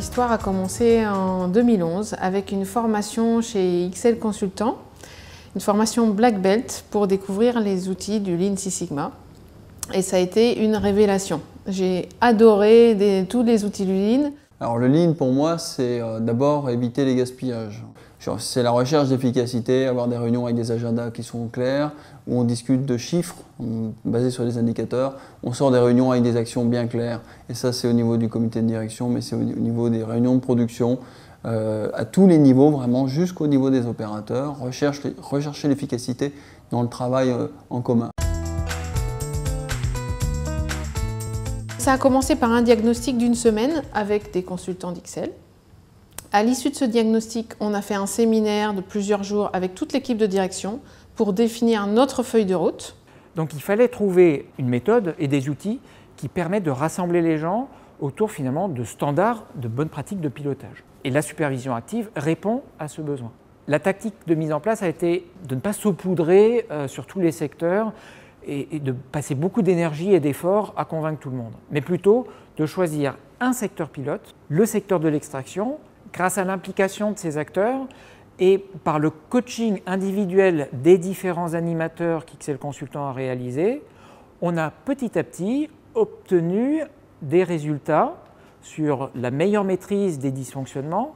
L'histoire a commencé en 2011 avec une formation chez XL Consultant, une formation Black Belt pour découvrir les outils du Lean Six Sigma. Et ça a été une révélation. J'ai adoré tous les outils du Lean. Alors le Lean pour moi c'est d'abord éviter les gaspillages. C'est la recherche d'efficacité, avoir des réunions avec des agendas qui sont clairs, où on discute de chiffres basés sur des indicateurs, on sort des réunions avec des actions bien claires. Et ça c'est au niveau du comité de direction, mais c'est au niveau des réunions de production, à tous les niveaux vraiment, jusqu'au niveau des opérateurs, rechercher l'efficacité dans le travail en commun. Ça a commencé par un diagnostic d'une semaine avec des consultants d'XL. À l'issue de ce diagnostic, on a fait un séminaire de plusieurs jours avec toute l'équipe de direction pour définir notre feuille de route. Donc il fallait trouver une méthode et des outils qui permettent de rassembler les gens autour finalement de standards de bonnes pratiques de pilotage. Et la supervision active répond à ce besoin. La tactique de mise en place a été de ne pas saupoudrer sur tous les secteurs et de passer beaucoup d'énergie et d'efforts à convaincre tout le monde, mais plutôt de choisir un secteur pilote, le secteur de l'extraction, grâce à l'implication de ces acteurs et par le coaching individuel des différents animateurs qu'XL Consultant a réalisé, on a petit à petit obtenu des résultats sur la meilleure maîtrise des dysfonctionnements,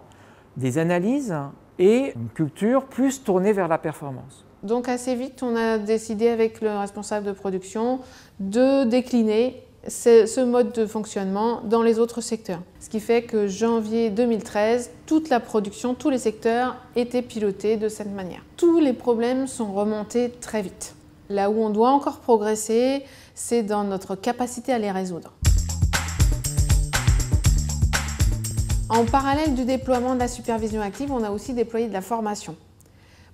des analyses et une culture plus tournée vers la performance. Donc assez vite, on a décidé avec le responsable de production de décliner ce mode de fonctionnement dans les autres secteurs. Ce qui fait que janvier 2013, toute la production, tous les secteurs étaient pilotés de cette manière. Tous les problèmes sont remontés très vite. Là où on doit encore progresser, c'est dans notre capacité à les résoudre. En parallèle du déploiement de la supervision active, on a aussi déployé de la formation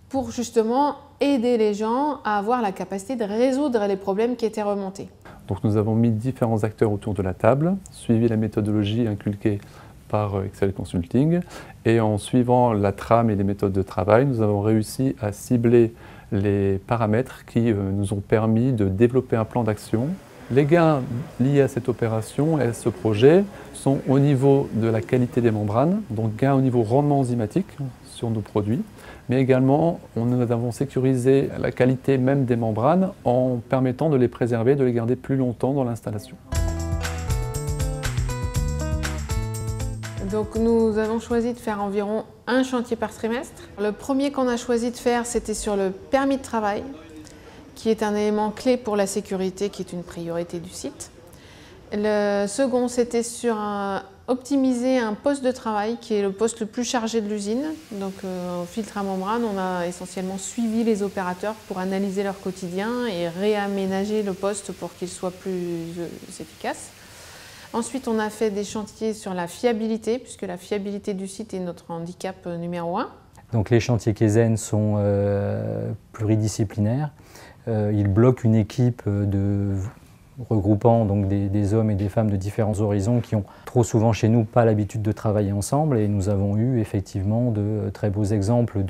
pour justement aider les gens à avoir la capacité de résoudre les problèmes qui étaient remontés. Donc nous avons mis différents acteurs autour de la table, suivi la méthodologie inculquée par XL Consulting et en suivant la trame et les méthodes de travail, nous avons réussi à cibler les paramètres qui nous ont permis de développer un plan d'action. Les gains liés à cette opération et à ce projet sont au niveau de la qualité des membranes, donc gains au niveau rendement enzymatique sur nos produits, mais également nous avons sécurisé la qualité même des membranes en permettant de les préserver, de les garder plus longtemps dans l'installation. Donc nous avons choisi de faire environ un chantier par trimestre. Le premier qu'on a choisi de faire, c'était sur le permis de travail, qui est un élément clé pour la sécurité, qui est une priorité du site. Le second, c'était sur optimiser un poste de travail, qui est le poste le plus chargé de l'usine. Donc au filtre à membrane, on a essentiellement suivi les opérateurs pour analyser leur quotidien et réaménager le poste pour qu'il soit plus efficace. Ensuite, on a fait des chantiers sur la fiabilité, puisque la fiabilité du site est notre handicap numéro 1. Donc les chantiers Kaizen sont pluridisciplinaires. Ils bloquent une équipe regroupant donc des hommes et des femmes de différents horizons qui ont trop souvent chez nous pas l'habitude de travailler ensemble, et nous avons eu effectivement de très beaux exemples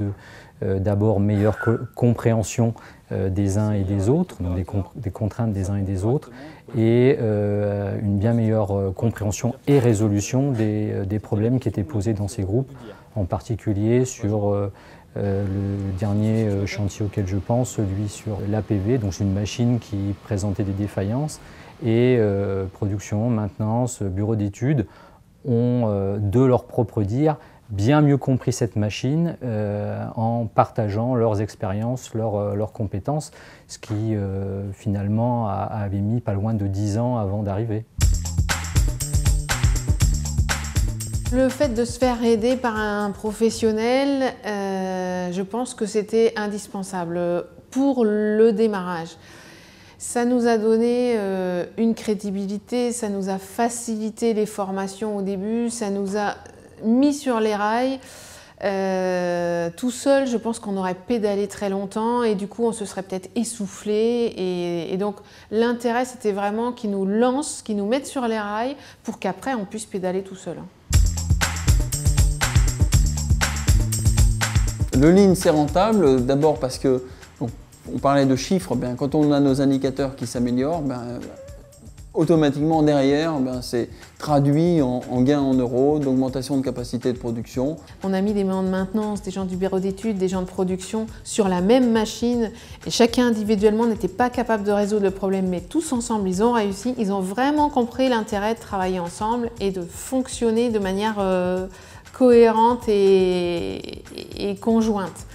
d'abord meilleure compréhension des uns et des autres, donc des contraintes des uns et des autres, et une bien meilleure compréhension et résolution des problèmes qui étaient posés dans ces groupes, en particulier sur le dernier chantier auquel je pense, celui sur l'APV, donc c'est une machine qui présentait des défaillances, et production, maintenance, bureau d'études ont, de leur propre dire, bien mieux compris cette machine en partageant leurs expériences, leurs compétences, ce qui finalement avait mis pas loin de 10 ans avant d'arriver. Le fait de se faire aider par un professionnel, je pense que c'était indispensable pour le démarrage. Ça nous a donné une crédibilité, ça nous a facilité les formations au début, ça nous a mis sur les rails. Tout seul, je pense qu'on aurait pédalé très longtemps et du coup on se serait peut-être essoufflé, et donc l'intérêt c'était vraiment qu'ils nous lancent, qu'ils nous mettent sur les rails pour qu'après on puisse pédaler tout seul. Le Lean, c'est rentable, d'abord parce que, on parlait de chiffres, quand on a nos indicateurs qui s'améliorent, automatiquement derrière, c'est traduit en gain en euros, d'augmentation de capacité de production. On a mis des gens de maintenance, des gens du bureau d'études, des gens de production sur la même machine et chacun individuellement n'était pas capable de résoudre le problème, mais tous ensemble ils ont réussi, ils ont vraiment compris l'intérêt de travailler ensemble et de fonctionner de manière cohérente et conjointe.